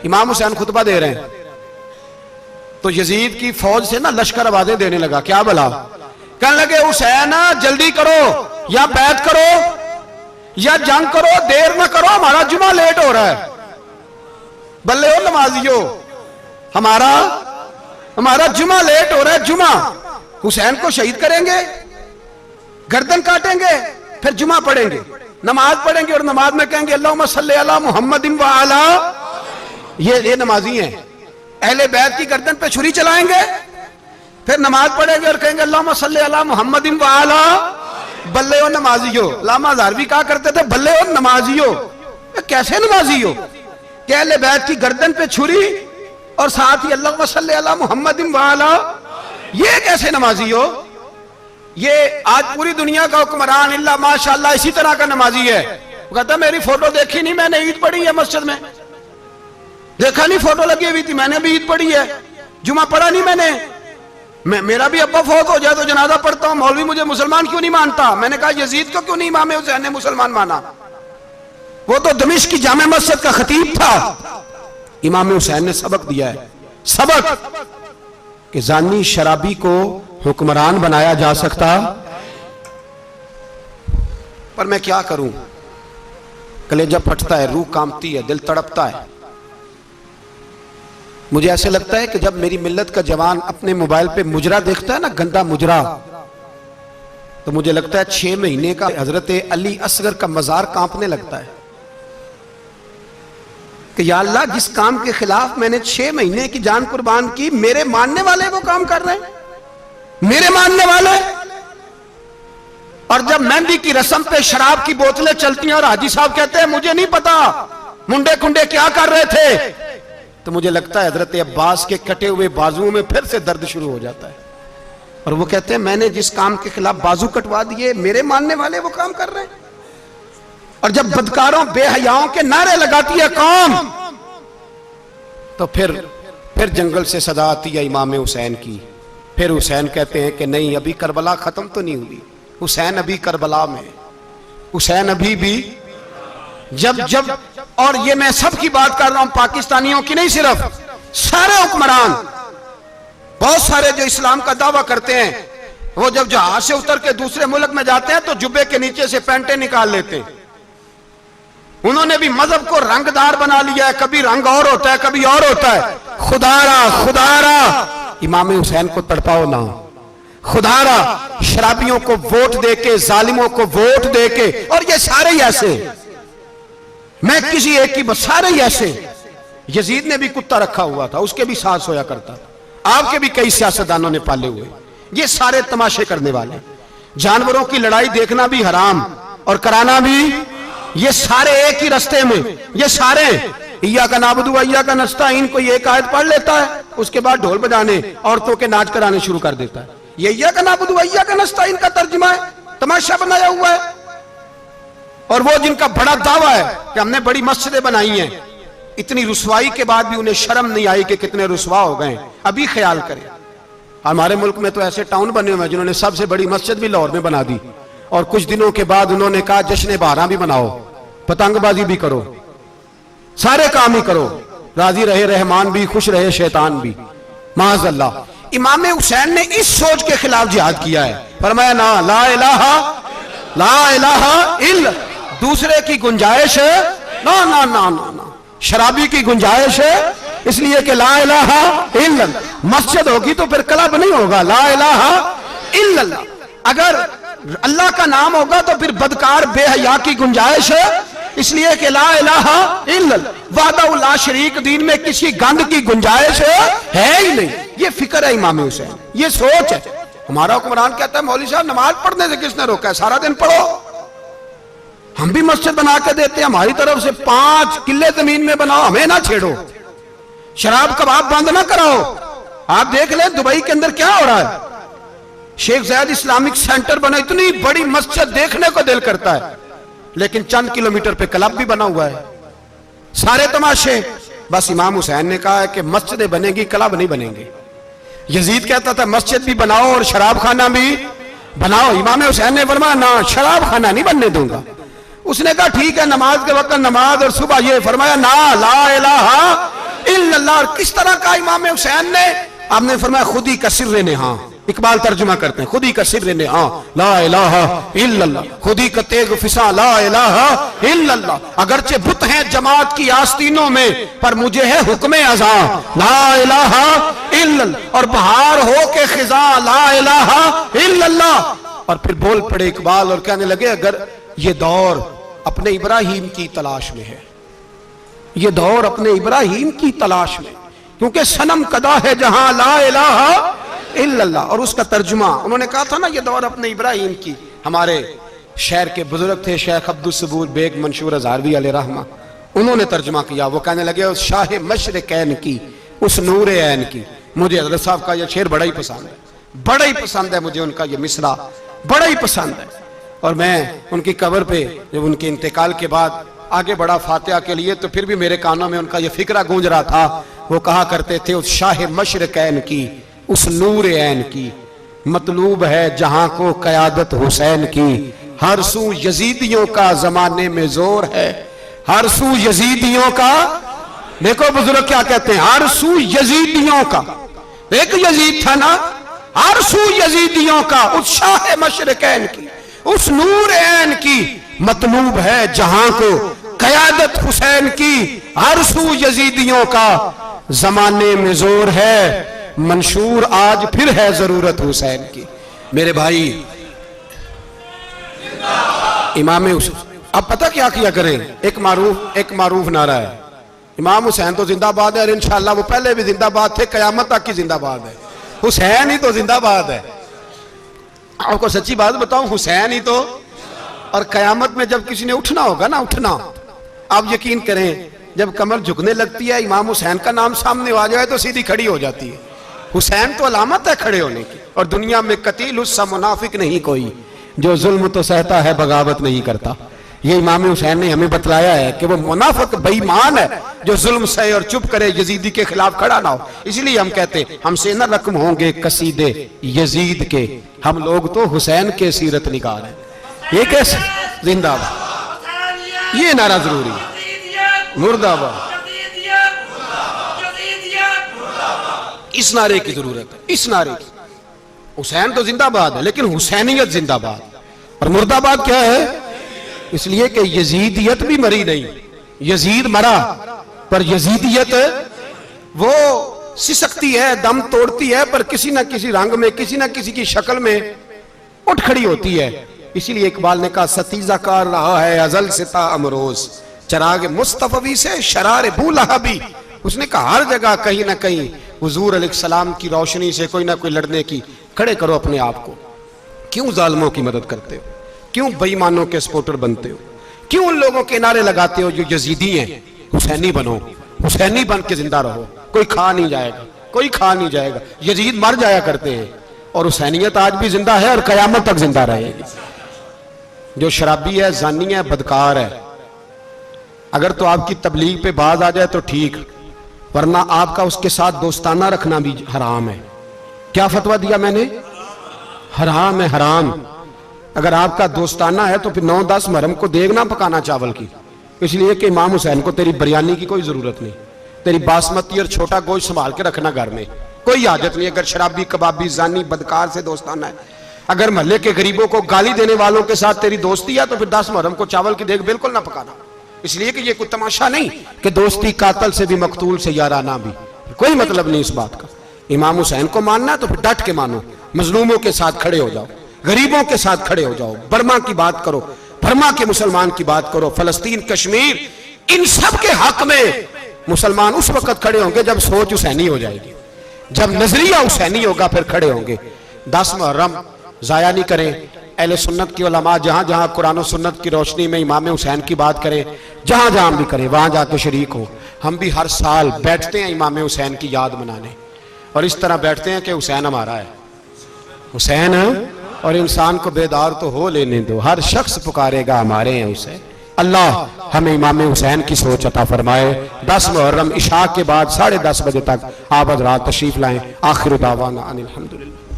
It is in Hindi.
इमाम हुसैन खुतबा दे रहे हैं तो यजीद की फौज से ना लश्कर आवाजें देने लगा, क्या भला? कहने लगे हुसैन जल्दी करो, या बैत करो या जंग करो, देर ना करो, हमारा जुमा लेट हो रहा है। बल्ले हो नमाजियो, हमारा जुमा लेट हो रहा है। जुमा हुसैन को शहीद करेंगे, गर्दन काटेंगे, फिर जुमा पढ़ेंगे, नमाज पढ़ेंगे और नमाज में कहेंगे अल्लाहुम्मा सल्ली अला मुहम्मदिन व अला, ये नमाजी हैं। अहले बैत की गर्दन पे छुरी चलाएंगे, फिर नमाज पढ़ेंगे और कहेंगे अल्लाहुम्मा सल्ली अला मुहम्मदिन व अला। बल्ले हो नमाजियो। लामा हज़ारवी कहा करते थे बल्ले हो नमाजियो। कैसे नमाजी हो? कि अहले बैत की गर्दन पे छुरी और साथ ही अल्लाहुम्मा सल्ली अला मुहम्मदिन व अला, ये कैसे नमाजी हो? ये आज पूरी दुनिया का हुक्मरान इल्ला माशाअल्लाह इसी तरह का नमाजी है। वो कहता मेरी फोटो देखी नहीं, मैंने ईद पढ़ी है मस्जिद में, देखा नहीं फोटो लगी हुई थी, मैंने भी ईद पढ़ी है, जुमा पढ़ा नहीं मैंने, मेरा भी अब्बा फौत हो जाए तो जनाजा पढ़ता हूं, मौलवी मुझे मुसलमान क्यों नहीं मानता? मैंने कहा यजीद को क्यों नहीं इमाम हुसैन ने मुसलमान माना? वो तो दमिश्क की जामे मस्जिद का खतीब था। इमाम हुसैन ने सबक दिया है, सबक कि जानी शराबी को हुक्मरान बनाया जा सकता, पर मैं क्या करूं, कलेजा फटता है, रूह कांपती है, दिल तड़पता है। मुझे ऐसे लगता है कि जब मेरी मिल्लत का जवान अपने मोबाइल पे मुजरा देखता है ना, गंदा मुजरा, तो मुझे लगता है 6 महीने का हजरत अली असगर का मजार कांपने लगता है कि या अल्लाह जिस काम के खिलाफ मैंने 6 महीने की जान कुर्बान की, मेरे मानने वाले वो काम कर रहे हैं, मेरे मानने वाले। और जब मेहंदी की रस्म पे शराब की बोतलें चलती हैं और हाजी साहब कहते हैं मुझे नहीं पता मुंडे कुंडे क्या कर रहे थे, तो मुझे लगता है हजरत अब्बास के कटे हुए बाजुओं में फिर से दर्द शुरू हो जाता है। और वो कहते हैं मैंने जिस काम के खिलाफ बाजू कटवा दिए, मेरे मानने वाले वो काम कर रहे हैं। और जब बदकारों बेहयाओं के नारे लगाती है कौम, तो फिर जंगल से सदा आती है इमाम हुसैन की। फिर हुसैन कहते हैं कि नहीं, अभी करबला खत्म तो नहीं हुई, हुसैन अभी करबला में, हुसैन अभी भी जब और ये मैं सब की बात कर रहा हूं, पाकिस्तानियों की नहीं, सिर्फ सारे हुक्मरान, बहुत सारे जो इस्लाम का दावा करते हैं, वो जब जहाज से उतर के दूसरे मुल्क में जाते हैं तो जुब्बे के नीचे से पैंटें निकाल लेते हैं। उन्होंने भी मजहब को रंगदार बना लिया है, कभी रंग और होता है कभी और होता है। खुदारा इमाम हुसैन को तड़पाओ ना, खुदारा शराबियों को वोट देके, जालिमों को वोट देके, और ये सारे ही ऐसे, मैं किसी एक की, सारे ही ऐसे। यजीद ने भी कुत्ता रखा हुआ था, उसके भी साथ सोया करता था, आपके भी कई सियासतदानों ने पाले हुए। ये सारे तमाशे करने वाले, जानवरों की लड़ाई देखना भी हराम और कराना भी, ये सारे एक ही रास्ते में, ये सारे इय्या का नाबुदु इय्या का नस्ताईन, कोई एक आयत पढ़ लेता है, उसके बाद ढोल बजाने, औरतों के नाच कराने शुरू कर देता है। ये इय्या का नाबुदु इय्या का नस्ताईन का तर्जुमा है, तमाशा बनाया हुआ है। और वो जिनका बड़ा दावा है कि हमने बड़ी मस्जिदें बनाई हैं, इतनी रुसवाई के बाद भी उन्हें शर्म नहीं आई कि कितने रुसवा हो गए। अभी ख्याल करें, हमारे मुल्क में तो ऐसे टाउन बने हुए हैं जिन्होंने सबसे बड़ी मस्जिद भी लाहौर में बना दी, और कुछ दिनों के बाद उन्होंने कहा जश्न बहारा भी बनाओ, पतंगबाजी भी करो, सारे काम ही करो, राजी रहे रहमान भी, खुश रहे शैतान भी। माज़अल्लाह, इमाम हुसैन ने इस सोच के खिलाफ जिहाद किया है। फरमाया ना ला इलाहा इल्ला, दूसरे की गुंजाइश है ना ना ना ना ना, शराबी की गुंजाइश है, इसलिए कि ला इलाहा इल्ला, मस्जिद होगी तो फिर क्लब नहीं होगा, ला इलाहा इल्लल्लाह। अगर अल्लाह का नाम होगा तो फिर बदकार बेहया की गुंजाइश है, इसलिए कि ला इलाहा इल्लल्लाह वहदहु ला शरीक, दीन में किसी गंद की गुंजाइश है ही नहीं। ये फिक्र है इमाम हुसैन, ये सोच है। हमारा हुक्मरान कहता है मौलवी साहब नमाज पढ़ने से किसने रोका है, सारा दिन पढ़ो। हम भी मस्जिद बना के देते हैं, हमारी तरफ से 5 किले जमीन में बनाओ, हमें ना छेड़ो, शराब कबाब बंद ना कराओ। आप देख ले दुबई के अंदर क्या हो रहा है, शेख जायद इस्लामिक सेंटर बना, इतनी बड़ी मस्जिद देखने को दिल करता है, लेकिन चंद किलोमीटर पे क्लब भी बना हुआ है, सारे तमाशे। बस इमाम हुसैन ने कहा है कि मस्जिदें बनेगी, क्लब नहीं बनेंगे। यजीद कहता था मस्जिद भी बनाओ और शराब खाना भी बनाओ, इमाम हुसैन ने फरमाया ना, शराब खाना नहीं बनने दूंगा। उसने कहा ठीक है, नमाज के वक्त नमाज और सुबह ये, फरमाया ना ला इलाहा और किस तरह का इमाम हुसैन ने? आपने फरमाया खुद ही का सिर्रे ने, हाँ इकबाल तर्जुमा करते हैं, खुद ही का सिर्रे ने, हाँ ला इलाहा इल्लल्लाह, खुद ही का तेग फिसा ला इलाहा इल्लल्लाह। अगरचे बुत हैं जमात की आस्तीनों में, पर मुझे है हुक्म अज़ा ला इलाहा इल्लल्लाह। और बहार हो के खिजा ला इलाहा इल्लल्लाह। और फिर बोल पड़े इकबाल और कहने लगे अगर ये दौर अपने इब्राहिम की तलाश में है, ये दौर अपने इब्राहिम की तलाश में, क्योंकि सनम कदा है जहां ला इलाहा इल्लल्लाह। और उसका तर्जुमा उन्होंने कहा था ना, ये दौर अपने इब्राहिम की। हमारे शहर के बुजुर्ग थे शेख अब्दुल सबूर बेग मंशूर हज़ारवी अलैहि रहमा, उन्होंने तर्जुमा किया। वो कहने लगे उस शाह मशरिकैन की, उस नूर ऐन की। मुझे हज़रत साहब का ये शेर बड़ा ही पसंद है, बड़ा ही पसंद है मुझे उनका ये मिसरा, बड़ा ही पसंद है। और मैं उनकी कब्र पे जब उनके इंतकाल के बाद आगे बढ़ा फातिहा के लिए, तो फिर भी मेरे कानों में उनका ये फिक्रा गूंज रहा था। वो कहा करते थे उस शाह मशरिकैन की, उस नूर ऐन की, मतलूब है जहां को क़यादत हुसैन की। हर सू यजीदियों का जमाने में जोर है, हर सू यजीदियों का। देखो बुजुर्ग क्या कहते हैं, हर सू यजीदियों का। एक यजीद था ना, हर सू यजीदियों का, उस शाह मशरिकैन की, उस नूर ऐन की, मतलूब है जहां को क़यादत हुसैन की। हर सू यजीदियों का जमाने में जोर है, मंशूर आज फिर है जरूरत हुसैन की। मेरे भाई इमाम हुसैन, अब पता क्या किया करें, एक मारूफ नारा है, इमाम हुसैन तो जिंदाबाद है और इंशाअल्लाह वो पहले भी जिंदाबाद थे, कयामत तक की जिंदाबाद है। हुसैन ही तो जिंदाबाद है। आपको सच्ची बात बताऊं, हुसैन ही तो। और कयामत में जब किसी ने उठना होगा ना, उठना, आप यकीन करें जब कमर झुकने लगती है, इमाम हुसैन का नाम सामने आ जाए तो सीधी खड़ी हो जाती है। हुसैन तो अलामत है खड़े होने की। और दुनिया में कतील उससा मुनाफिक नहीं कोई, जो जुल्म तो सहता है बगावत नहीं करता। ये इमाम हुसैन ने हमें बतलाया है कि वो मुनाफिक बेईमान है जो जुल्म सहे और चुप करे, यजीदी के खिलाफ खड़ा ना हो। इसलिए हम कहते हमसे न रकम होंगे कसीदे यजीद के, हम लोग तो हुसैन के सीरत निगार हैं। ये कैसे जिंदाबाद, ये नारा जरूरी है, मुर्दाबाद, इस नारे की जरूरत है, इस नारे की। हुसैन तो जिंदाबाद है लेकिन हुसैनियत जिंदाबाद। और मुर्दाबाद क्या है? इसलिए कि यजीदियत भी मरी नहीं, यजीद मरा पर यजीदियत वो सिसकती है, दम तोड़ती है, पर किसी ना किसी रंग में, किसी ना किसी की शक्ल में उठ खड़ी होती है। इसीलिए इकबाल ने कहा सतीजा कार रहा है अजल सिता अमरोज, चराग मुस्तफवी से शरार बूलहबी। उसने कहा हर जगह कहीं ना कहीं हुजूर अलैहिस्सलाम की रोशनी से कोई ना कोई लड़ने की। खड़े करो अपने आप को। क्यों जालिमों की मदद करते हो? क्यों बेईमानों के सपोर्टर बनते हो? क्यों उन लोगों के नारे लगाते हो जो यजीदी हैं? हुसैनी बनो, हुसैनी बन के जिंदा रहो। कोई खा नहीं जाएगा, कोई खा नहीं जाएगा। यजीद मर जाया करते हैं और हुसैनियत आज भी जिंदा है और कयामत तक जिंदा रहेगी। जो शराबी है, जानी है, बदकार है, अगर तो आपकी तबलीग पे बाज आ जाए तो ठीक, वरना आपका उसके साथ दोस्ताना रखना भी हराम है। क्या फतवा दिया मैंने? हराम है, हराम। अगर आपका दोस्ताना है तो फिर 9-10 मुहर्रम को देग ना पकाना चावल की, इसलिए कि इमाम हुसैन को तेरी बिरयानी की कोई जरूरत नहीं। तेरी बासमती और छोटा गोश्त संभाल के रखना घर में, कोई आदत नहीं। अगर शराबी, कबाबी, जानी, बदकार से दोस्ताना है, अगर महल्ले के गरीबों को गाली देने वालों के साथ तेरी दोस्ती है तो फिर 10 मुहर्रम को चावल की देग बिल्कुल ना पकाना। इसलिए कि ये कोई तमाशा नहीं कि दोस्ती कातल से भी, मकतूल से याराना भी, कोई मतलब नहीं इस बात का। इमाम हुसैन को मानना है तो फिर डट के मानो, मजलूमों के साथ खड़े हो जाओ, गरीबों के साथ खड़े हो जाओ, बर्मा की बात करो, बर्मा के मुसलमान की बात करो, फलस्तीन, कश्मीर, इन सब के हक में मुसलमान उस वक्त खड़े होंगे जब सोच हुसैनी हो जाएगी, जब नजरिया हुसैनी होगा, फिर खड़े होंगे। 10 मुहर्रम जाया नहीं करें। अहले सुन्नत की उलमा जहां जहां कुरान और सुन्नत की रोशनी में इमाम हुसैन की बात करें, जहां जहां भी करें, वहां जाके शरीक हो। हम भी हर साल बैठते हैं इमाम हुसैन की याद मनाने, और इस तरह बैठते हैं कि हुसैन हमारा है, हुसैन है, और इंसान को बेदार तो हो लेने दो, हर शख्स पुकारेगा हमारे हैं हुसैन। अल्लाह हमें इमाम हुसैन की सोच अता फरमाए। 10 मुहर्रम इशा के बाद 10:30 बजे तक आप हज़रात तशरीफ लाएं। आखिर दावाना अनिल हम्दुलिल्लाह।